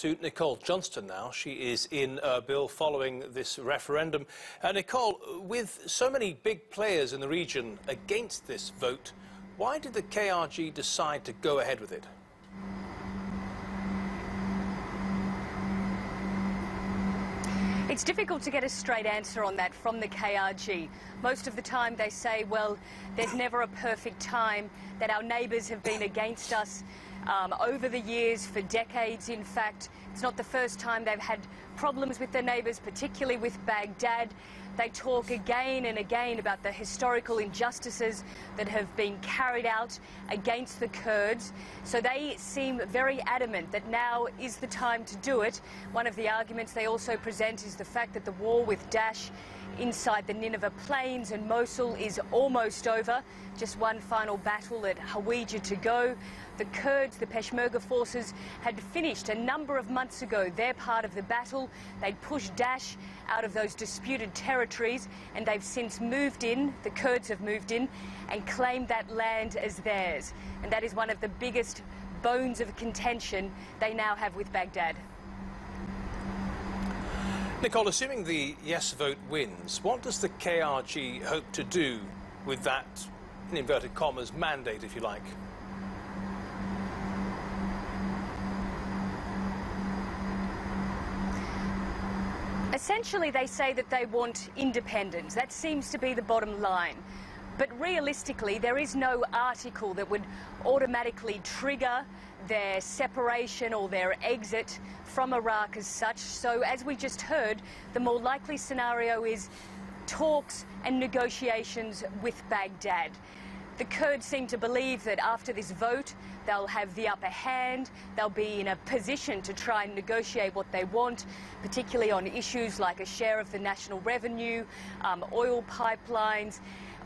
To Nicole Johnston now. She is in Erbil following this referendum. Nicole, with so many big players in the region against this vote, why did the KRG decide to go ahead with it? It's difficult to get a straight answer on that from the KRG. Most of the time they say, well, there's never a perfect time, that our neighbours have been against us over the years, for decades in fact. It's not the first time they've had problems with their neighbours, particularly with Baghdad. They talk again and again about the historical injustices that have been carried out against the Kurds. So they seem very adamant that now is the time to do it. One of the arguments they also present is the fact that the war with Daesh inside the Nineveh plains and Mosul is almost over. Just one final battle at Hawija to go. The Kurds, the Peshmerga forces, had finished a number of months ago their part of the battle. They'd pushed Daesh out of those disputed territories, and they've since moved in, the Kurds have moved in, and claimed that land as theirs. And that is one of the biggest bones of contention they now have with Baghdad. Nicole, assuming the yes vote wins, what does the KRG hope to do with that, in inverted commas, mandate, if you like? Essentially, they say that they want independence. That seems to be the bottom line. But realistically, there is no article that would automatically trigger their separation or their exit from Iraq as such. So, as we just heard, the more likely scenario is talks and negotiations with Baghdad. The Kurds seem to believe that after this vote, they'll have the upper hand, they'll be in a position to try and negotiate what they want, particularly on issues like a share of the national revenue, oil pipelines,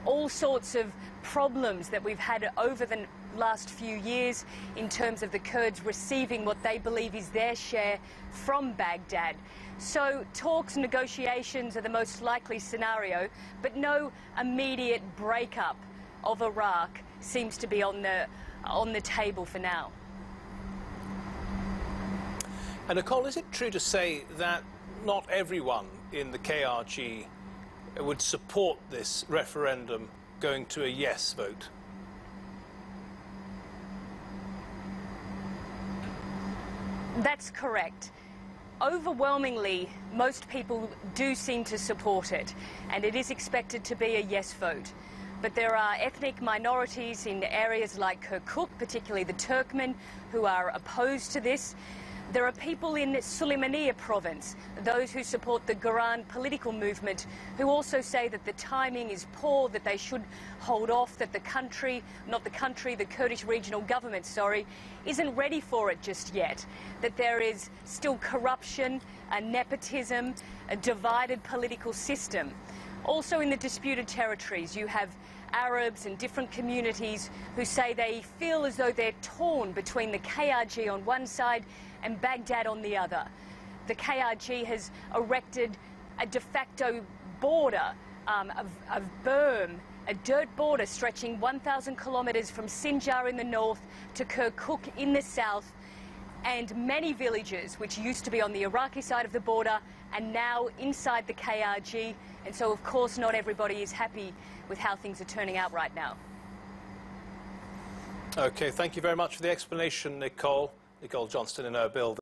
all sorts of problems that we've had over the last few years in terms of the Kurds receiving what they believe is their share from Baghdad. So talks and negotiations are the most likely scenario, but no immediate breakup of Iraq seems to be on the table for now. And Nicole, is it true to say that not everyone in the KRG would support this referendum going to a yes vote? That's correct. Overwhelmingly, most people do seem to support it, and it is expected to be a yes vote. But there are ethnic minorities in areas like Kirkuk, particularly the Turkmen, who are opposed to this. There are people in Sulaymaniyah province, those who support the Quran political movement, who also say that the timing is poor, that they should hold off, that the Kurdish regional government, isn't ready for it just yet, that there is still corruption, a nepotism, a divided political system. Also in the disputed territories, you have Arabs and different communities who say they feel as though they're torn between the KRG on one side and Baghdad on the other. The KRG has erected a de facto border, of berm, a dirt border stretching 1,000 kilometres from Sinjar in the north to Kirkuk in the south, and many villages which used to be on the Iraqi side of the border are now inside the KRG, and so of course not everybody is happy with how things are turning out right now. Okay, thank you very much for the explanation, Nicole. Nicole Johnston in Erbil.